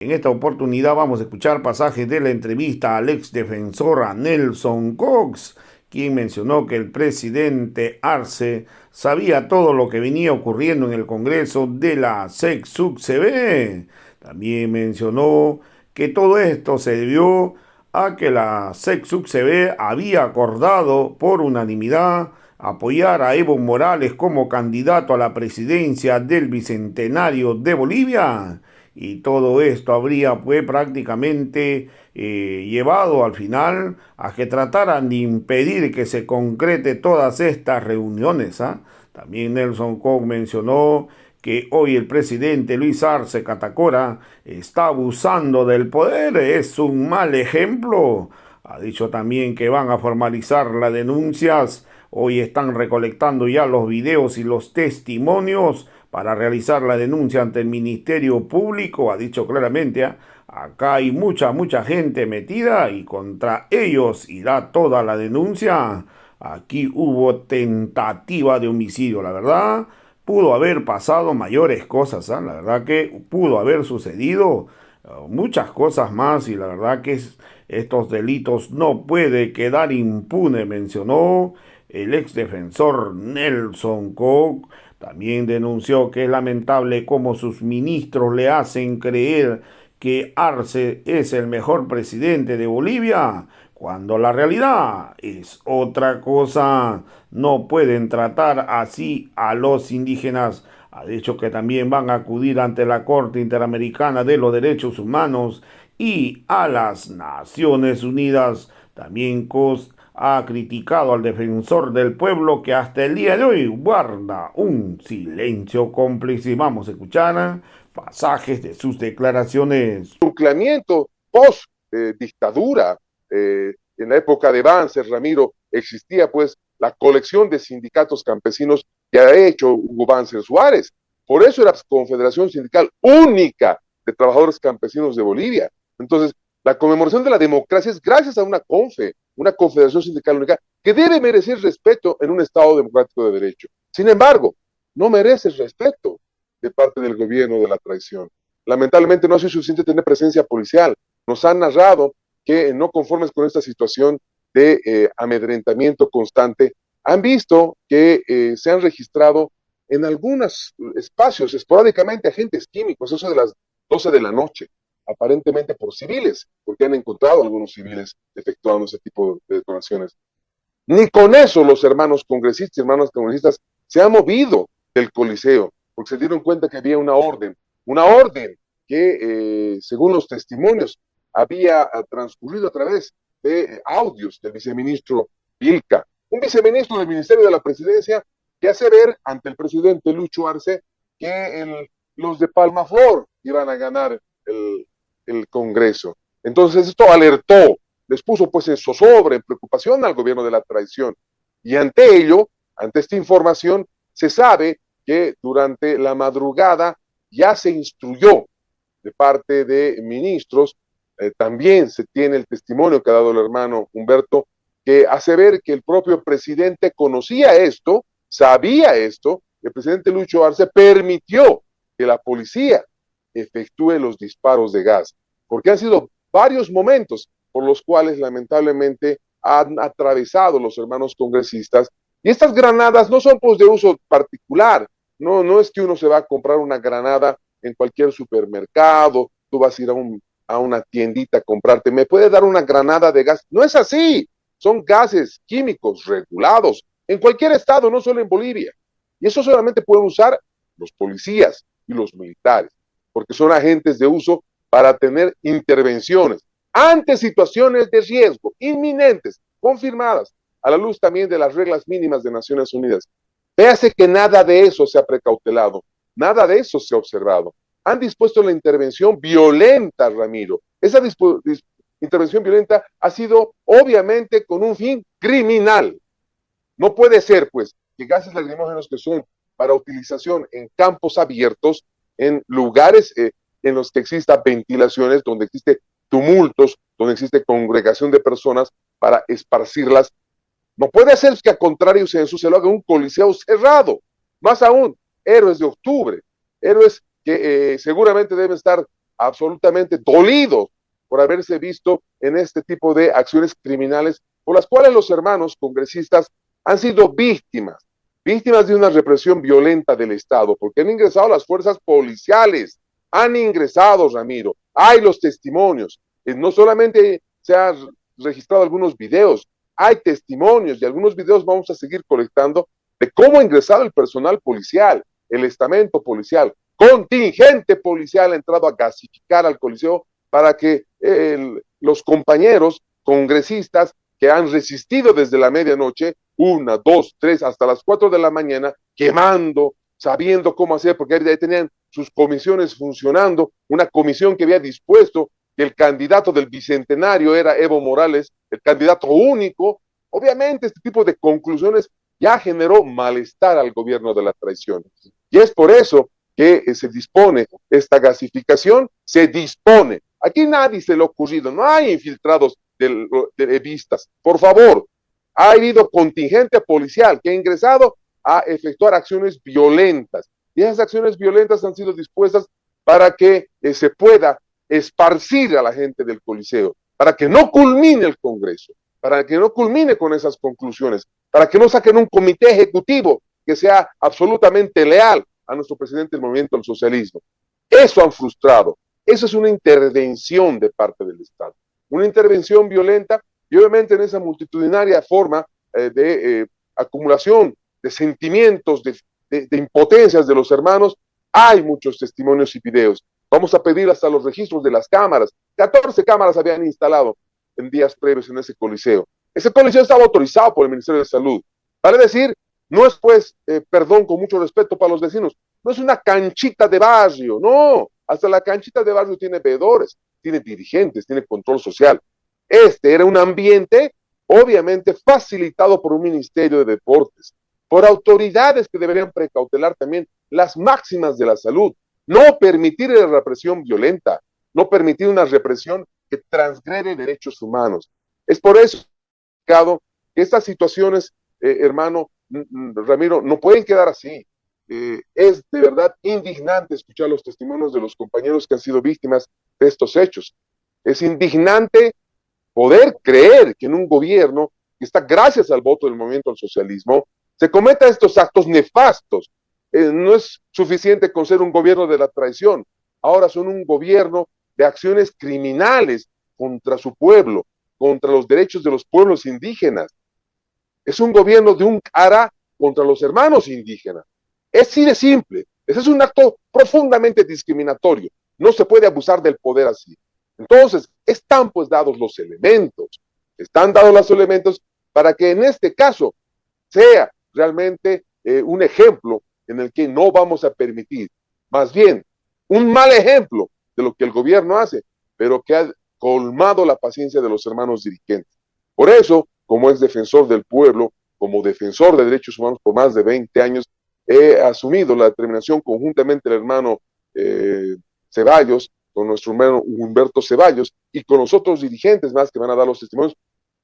En esta oportunidad vamos a escuchar pasajes de la entrevista al ex defensor a Nelson Cox, quien mencionó que el presidente Arce sabía todo lo que venía ocurriendo en el Congreso de la SEC-SUC-CB. También mencionó que todo esto se debió a que la SEC-SUC-CB había acordado por unanimidad apoyar a Evo Morales como candidato a la presidencia del Bicentenario de Bolivia, y todo esto habría pues prácticamente llevado al final a que trataran de impedir que se concrete todas estas reuniones. También Nelson Koch mencionó que hoy el presidente Luis Arce Catacora está abusando del poder, es un mal ejemplo. Ha dicho también que van a formalizar las denuncias. Hoy están recolectando ya los videos y los testimonios para realizar la denuncia ante el Ministerio Público. Ha dicho claramente, acá hay mucha gente metida y contra ellos irá toda la denuncia. Aquí hubo tentativa de homicidio, la verdad. Pudo haber pasado mayores cosas, la verdad que pudo haber sucedido muchas cosas más, y la verdad que estos delitos no puede quedar impune, mencionó el ex defensor Nelson Koch. También denunció que es lamentable cómo sus ministros le hacen creer que Arce es el mejor presidente de Bolivia, cuando la realidad es otra cosa. No pueden tratar así a los indígenas. Ha dicho que también van a acudir ante la Corte Interamericana de los Derechos Humanos y a las Naciones Unidas. También Cos ha criticado al defensor del pueblo, que hasta el día de hoy guarda un silencio cómplice. Vamos a escuchar pasajes de sus declaraciones. Nucleamiento post-dictadura, en la época de Banzer, Ramiro, existía pues la colección de sindicatos campesinos que ha hecho Hugo Banzer Suárez. Por eso era Confederación Sindical Única de Trabajadores Campesinos de Bolivia. Entonces, la conmemoración de la democracia es gracias a una Confederación Sindical Única, que debe merecer respeto en un Estado democrático de derecho. Sin embargo, no merece respeto de parte del gobierno de la traición. Lamentablemente no ha sido suficiente tener presencia policial. Nos han narrado que no conformes con esta situación de amedrentamiento constante, han visto que se han registrado en algunos espacios esporádicamente agentes químicos, eso de las 12 de la noche, aparentemente por civiles, porque han encontrado algunos civiles efectuando ese tipo de detonaciones. Ni con eso los hermanos congresistas y hermanas congresistas se han movido del Coliseo, porque se dieron cuenta que había una orden que, según los testimonios, había transcurrido a través de audios del viceministro Vilca, un viceministro del Ministerio de la Presidencia que hace ver ante el presidente Lucho Arce que los de Palmaflor iban a ganar el Congreso. Entonces esto alertó, les puso pues en zozobra, en preocupación al gobierno de la traición. Y ante ello, ante esta información, se sabe que durante la madrugada ya se instruyó de parte de ministros, también se tiene el testimonio que ha dado el hermano Humberto, que hace ver que el propio presidente conocía esto, sabía esto, el presidente Lucho Arce permitió que la policía efectúe los disparos de gas, porque han sido varios momentos por los cuales lamentablemente han atravesado los hermanos congresistas, y estas granadas no son pues de uso particular, no es que uno se va a comprar una granada en cualquier supermercado, tú vas a ir a una tiendita a comprarte, me puede dar una granada de gas, no es así, son gases químicos regulados en cualquier estado, no solo en Bolivia, y eso solamente pueden usar los policías y los militares, porque son agentes de uso para tener intervenciones ante situaciones de riesgo inminentes, confirmadas, a la luz también de las reglas mínimas de Naciones Unidas. Véase que nada de eso se ha precautelado, nada de eso se ha observado. Han dispuesto la intervención violenta, Ramiro. Esa intervención violenta ha sido obviamente con un fin criminal. No puede ser, pues, que gases lacrimógenos que son para utilización en campos abiertos, en lugares en los que exista ventilaciones, donde existe tumultos, donde existe congregación de personas para esparcirlas. No puede ser que al contrario se lo haga un coliseo cerrado. Más aún, héroes de octubre, héroes que seguramente deben estar absolutamente dolidos por haberse visto en este tipo de acciones criminales por las cuales los hermanos congresistas han sido víctimas de una represión violenta del Estado, porque han ingresado las fuerzas policiales, han ingresado, Ramiro, hay los testimonios, no solamente se han registrado algunos videos, hay testimonios y algunos videos vamos a seguir colectando de cómo ha ingresado el personal policial, el estamento policial, contingente policial ha entrado a gasificar al Coliseo para que los compañeros congresistas que han resistido desde la medianoche, 1, 2, 3, hasta las 4 de la mañana, quemando, sabiendo cómo hacer, porque ahí tenían sus comisiones funcionando, una comisión que había dispuesto que el candidato del Bicentenario era Evo Morales, el candidato único. Obviamente este tipo de conclusiones ya generó malestar al gobierno de la traición. Y es por eso que se dispone esta gasificación, se dispone. Aquí nadie se le ha ocurrido, no hay infiltrados de evistas. Por favor, ha habido contingente policial que ha ingresado a efectuar acciones violentas. Y esas acciones violentas han sido dispuestas para que se pueda esparcir a la gente del Coliseo, para que no culmine el Congreso, para que no culmine con esas conclusiones, para que no saquen un comité ejecutivo que sea absolutamente leal a nuestro presidente del movimiento del socialismo. Eso han frustrado. Eso es una intervención de parte del Estado. Una intervención violenta y obviamente en esa multitudinaria forma de acumulación de sentimientos, de impotencias de los hermanos, hay muchos testimonios y videos. Vamos a pedir hasta los registros de las cámaras. 14 cámaras habían instalado en días previos en ese coliseo. Ese coliseo estaba autorizado por el Ministerio de Salud. Vale decir, no es pues, perdón, con mucho respeto para los vecinos, no es una canchita de barrio, no. Hasta la canchita de barrio tiene veedores, tiene dirigentes, tiene control social. Este era un ambiente, obviamente, facilitado por un Ministerio de Deportes, por autoridades que deberían precautelar también las máximas de la salud, no permitir la represión violenta, no permitir una represión que transgrede derechos humanos. Es por eso que estas situaciones, hermano Ramiro, no pueden quedar así. Es de verdad indignante escuchar los testimonios de los compañeros que han sido víctimas de estos hechos. Es indignante poder creer que en un gobierno que está gracias al voto del movimiento al socialismo, se cometa estos actos nefastos. No es suficiente con ser un gobierno de la traición, ahora son un gobierno de acciones criminales contra su pueblo, contra los derechos de los pueblos indígenas. Es un gobierno de un cara contra los hermanos indígenas. Es así de simple. Ese es un acto profundamente discriminatorio. No se puede abusar del poder así. Entonces, están pues dados los elementos. Están dados los elementos para que en este caso sea realmente un ejemplo en el que no vamos a permitir, más bien, un mal ejemplo de lo que el gobierno hace, pero que ha colmado la paciencia de los hermanos dirigentes. Por eso, como ex defensor del pueblo, como defensor de derechos humanos por más de 20 años, he asumido la determinación conjuntamente el hermano Ceballos, con nuestro hermano Humberto Ceballos y con los otros dirigentes más que van a dar los testimonios,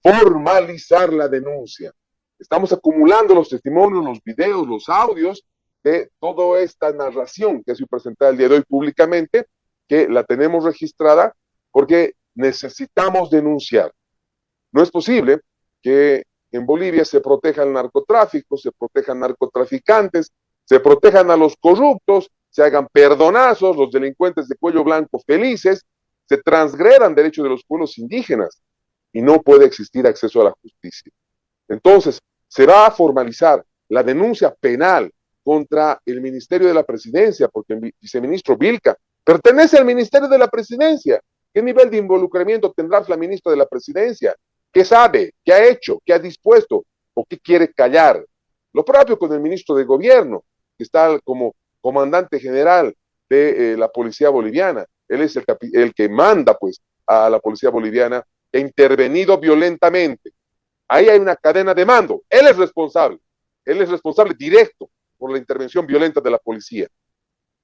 formalizar la denuncia. Estamos acumulando los testimonios, los videos, los audios de toda esta narración que ha sido presentada el día de hoy públicamente, que la tenemos registrada porque necesitamos denunciar. No es posible que en Bolivia se proteja el narcotráfico, se protejan narcotraficantes, se protejan a los corruptos, se hagan perdonazos, los delincuentes de cuello blanco felices, se transgredan derechos de los pueblos indígenas y no puede existir acceso a la justicia. Entonces, se va a formalizar la denuncia penal contra el Ministerio de la Presidencia, porque el viceministro Vilca pertenece al Ministerio de la Presidencia. ¿Qué nivel de involucramiento tendrá la ministra de la Presidencia? ¿Qué sabe? ¿Qué ha hecho? ¿Qué ha dispuesto? ¿O qué quiere callar? Lo propio con el ministro de Gobierno, que está como comandante general de la policía boliviana. Él es el que manda, pues, a la policía boliviana, que ha intervenido violentamente. Ahí hay una cadena de mando. Él es responsable directo por la intervención violenta de la policía.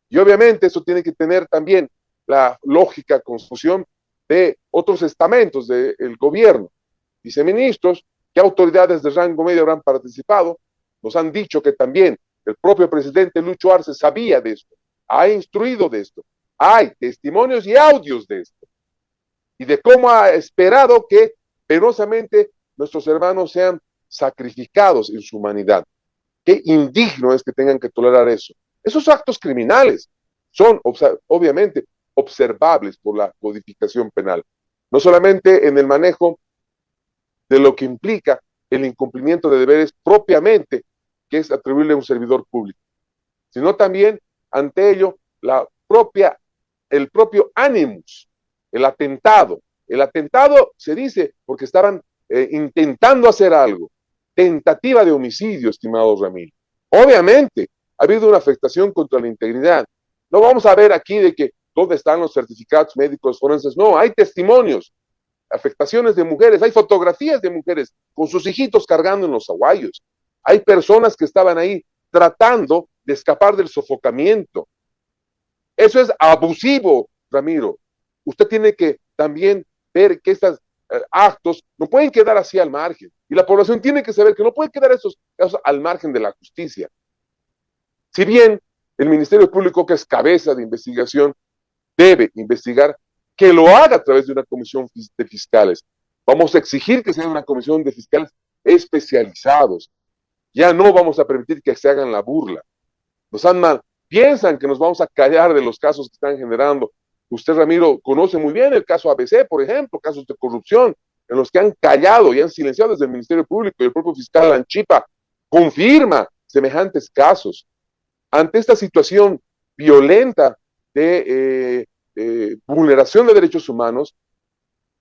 Y obviamente eso tiene que tener también la lógica confusión de otros estamentos del gobierno, viceministros, qué autoridades de rango medio habrán participado. Nos han dicho que también el propio presidente Lucho Arce sabía de esto, ha instruido de esto, Hay testimonios y audios de esto, y de cómo ha esperado que penosamente nuestros hermanos sean sacrificados en su humanidad. Qué indigno es que tengan que tolerar eso. Esos actos criminales son obviamente observables por la codificación penal, no solamente en el manejo de lo que implica el incumplimiento de deberes propiamente, que es atribuirle a un servidor público, sino también ante ello el propio animus, el atentado. El atentado se dice porque estaban intentando hacer algo, tentativa de homicidio, estimado Ramiro. Obviamente, ha habido una afectación contra la integridad. No vamos a ver aquí de que dónde están los certificados médicos forenses. No, hay testimonios, afectaciones de mujeres, hay fotografías de mujeres con sus hijitos cargando en los aguayos. Hay personas que estaban ahí tratando de escapar del sofocamiento. Eso es abusivo, Ramiro. Usted tiene que también ver que estos actos no pueden quedar así al margen. Y la población tiene que saber que no pueden quedar esos casos al margen de la justicia. Si bien el Ministerio Público, que es cabeza de investigación, debe investigar, que lo haga a través de una comisión de fiscales. Vamos a exigir que sea una comisión de fiscales especializados. Ya no vamos a permitir que se hagan la burla. Nos han mal, piensan que nos vamos a callar de los casos que están generando. Usted, Ramiro, conoce muy bien el caso ABC, por ejemplo, casos de corrupción, en los que han callado y han silenciado desde el Ministerio Público, y el propio fiscal Anchipa confirma semejantes casos. Ante esta situación violenta de vulneración de derechos humanos,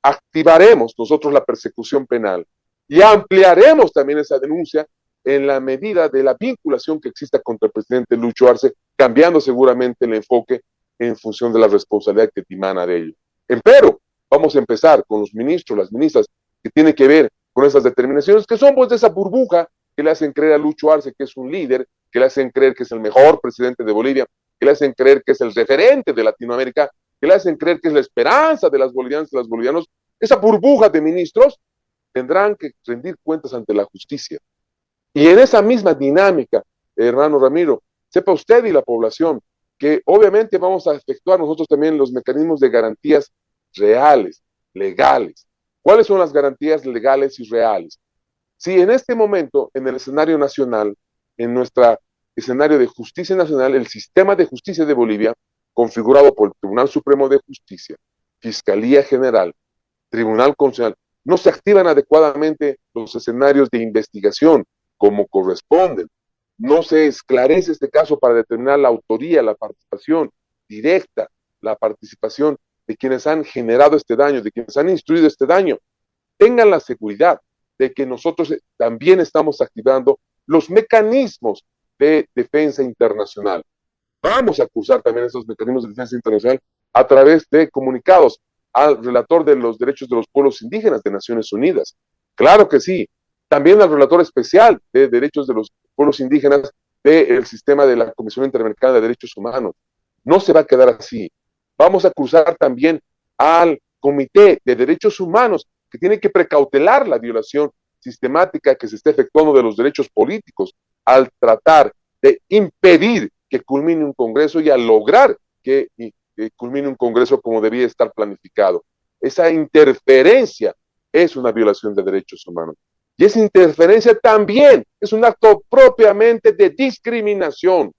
activaremos nosotros la persecución penal y ampliaremos también esa denuncia en la medida de la vinculación que exista contra el presidente Lucho Arce, cambiando seguramente el enfoque en función de la responsabilidad que dimana de ello. Empero, vamos a empezar con los ministros, las ministras, que tienen que ver con esas determinaciones, que son pues de esa burbuja que le hacen creer a Lucho Arce que es un líder, que le hacen creer que es el mejor presidente de Bolivia, que le hacen creer que es el referente de Latinoamérica, que le hacen creer que es la esperanza de las bolivianas y los bolivianos. Esa burbuja de ministros tendrán que rendir cuentas ante la justicia. Y en esa misma dinámica, hermano Ramiro, sepa usted y la población que obviamente vamos a efectuar nosotros también los mecanismos de garantías reales, legales. ¿Cuáles son las garantías legales y reales? Si en este momento, en el escenario nacional, en nuestro escenario de justicia nacional, el sistema de justicia de Bolivia, configurado por el Tribunal Supremo de Justicia, Fiscalía General, Tribunal Constitucional, no se activan adecuadamente los escenarios de investigación como corresponden. No se esclarece este caso para determinar la autoría, la participación directa, la participación de quienes han generado este daño, de quienes han instruido este daño. Tengan la seguridad de que nosotros también estamos activando los mecanismos de defensa internacional. Vamos a acusar también esos mecanismos de defensa internacional a través de comunicados al relator de los derechos de los pueblos indígenas de Naciones Unidas. Claro que sí. También al relator especial de derechos de los pueblos indígenas del sistema de la Comisión Interamericana de Derechos Humanos. No se va a quedar así. Vamos a acusar también al Comité de Derechos Humanos, que tiene que precautelar la violación sistemática que se está efectuando de los derechos políticos al tratar de impedir que culmine un Congreso y a lograr que culmine un Congreso como debía estar planificado. Esa interferencia es una violación de derechos humanos. Y esa interferencia también es un acto propiamente de discriminación.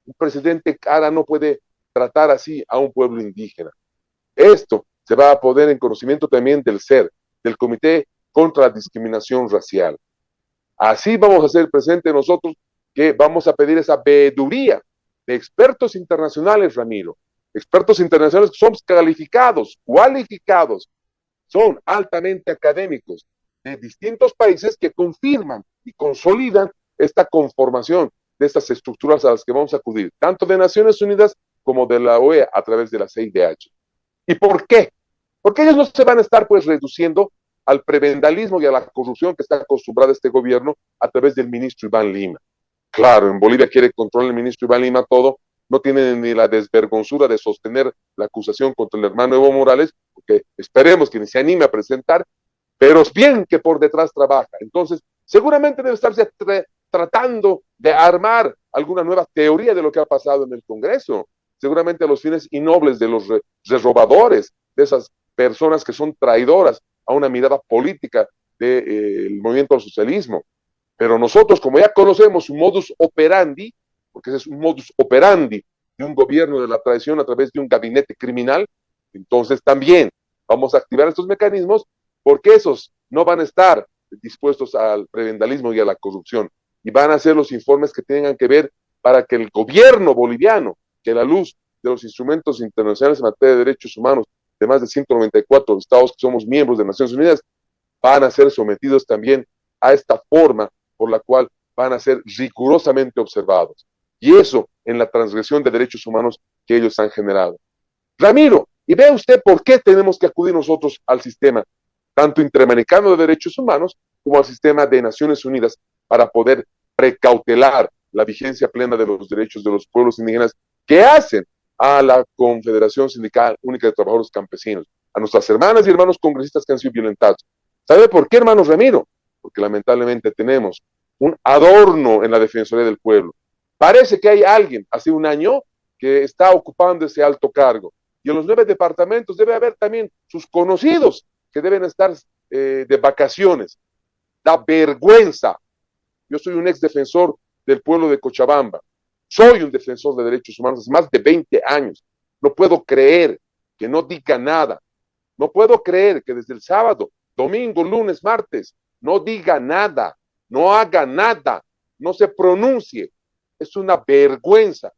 Un presidente cara no puede tratar así a un pueblo indígena. Esto se va a poner en conocimiento también del CER, del Comité contra la Discriminación Racial. Así vamos a hacer presente nosotros que vamos a pedir esa veeduría de expertos internacionales, Ramiro. Expertos internacionales que son calificados, cualificados, son altamente académicos de distintos países que confirman y consolidan esta conformación de estas estructuras a las que vamos a acudir, tanto de Naciones Unidas como de la OEA a través de la CIDH. ¿Y por qué? Porque ellos no se van a estar pues reduciendo al prebendalismo y a la corrupción que está acostumbrado este gobierno a través del ministro Iván Lima. Claro, en Bolivia quiere controlar el ministro Iván Lima todo, no tiene ni la desvergonzura de sostener la acusación contra el hermano Evo Morales, porque esperemos que ni se anime a presentar, pero es bien que por detrás trabaja. Entonces, seguramente debe estarse tratando de armar alguna nueva teoría de lo que ha pasado en el Congreso. seguramente a los fines innobles de los robadores, de esas personas que son traidoras a una mirada política del movimiento al socialismo. Pero nosotros, como ya conocemos su modus operandi, porque ese es un modus operandi de un gobierno de la traición a través de un gabinete criminal, entonces también vamos a activar estos mecanismos, porque esos no van a estar dispuestos al prebendalismo y a la corrupción, y van a ser los informes que tengan que ver para que el gobierno boliviano, que a la luz de los instrumentos internacionales en materia de derechos humanos de más de 194 estados que somos miembros de Naciones Unidas, van a ser sometidos también a esta forma por la cual van a ser rigurosamente observados. Y eso en la transgresión de derechos humanos que ellos han generado. Ramiro, y vea usted por qué tenemos que acudir nosotros al sistema, tanto interamericano de derechos humanos como al sistema de Naciones Unidas, para poder precautelar la vigencia plena de los derechos de los pueblos indígenas que hacen a la Confederación Sindical Única de Trabajadores Campesinos, a nuestras hermanas y hermanos congresistas que han sido violentados. ¿Sabe por qué, hermano Ramiro? Porque lamentablemente tenemos un adorno en la Defensoría del Pueblo. Parece que hay alguien hace un año que está ocupando ese alto cargo. Y en los 9 departamentos debe haber también sus conocidos que deben estar de vacaciones. Da vergüenza. Yo soy un ex defensor del pueblo de Cochabamba. Soy un defensor de derechos humanos hace más de 20 años. No puedo creer que no diga nada. No puedo creer que desde el sábado, domingo, lunes, martes, no diga nada, no haga nada, no se pronuncie. Es una vergüenza.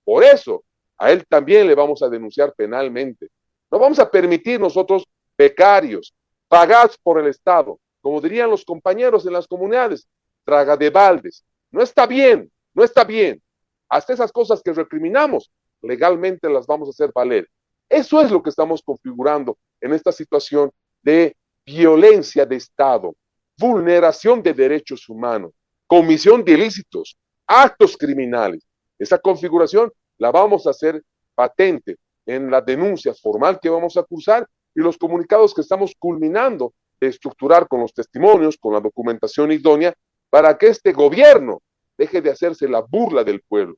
Por eso, a él también le vamos a denunciar penalmente. No vamos a permitir nosotros becarios, pagados por el Estado, como dirían los compañeros en las comunidades, traga de baldes. No está bien, no está bien. Hasta esas cosas que recriminamos, legalmente las vamos a hacer valer. Eso es lo que estamos configurando en esta situación de violencia de Estado, vulneración de derechos humanos, comisión de ilícitos, actos criminales. Esa configuración la vamos a hacer patente en la denuncia formal que vamos a cursar y los comunicados que estamos culminando de estructurar con los testimonios, con la documentación idónea, para que este gobierno deje de hacerse la burla del pueblo,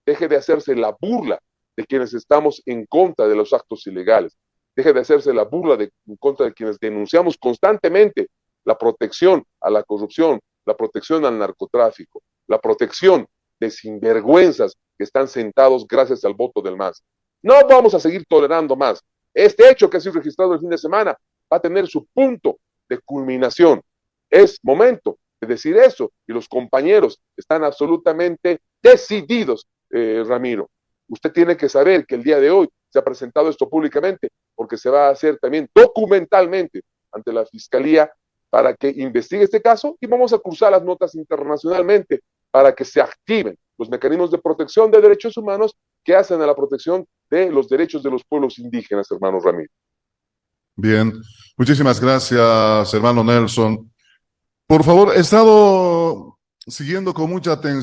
deje de hacerse la burla de quienes estamos en contra de los actos ilegales, deje de hacerse la burla en contra de quienes denunciamos constantemente la protección a la corrupción, la protección al narcotráfico, la protección de sinvergüenzas que están sentados gracias al voto del MAS. No vamos a seguir tolerando más. Este hecho que ha sido registrado el fin de semana va a tener su punto de culminación. Es momento de decir eso y los compañeros están absolutamente decididos, Ramiro. Usted tiene que saber que el día de hoy se ha presentado esto públicamente porque se va a hacer también documentalmente ante la Fiscalía para que investigue este caso y vamos a cursar las notas internacionalmente para que se activen los mecanismos de protección de derechos humanos que hacen a la protección de los derechos de los pueblos indígenas, hermano Ramiro. Bien, muchísimas gracias, hermano Nelson. Por favor, he estado siguiendo con mucha atención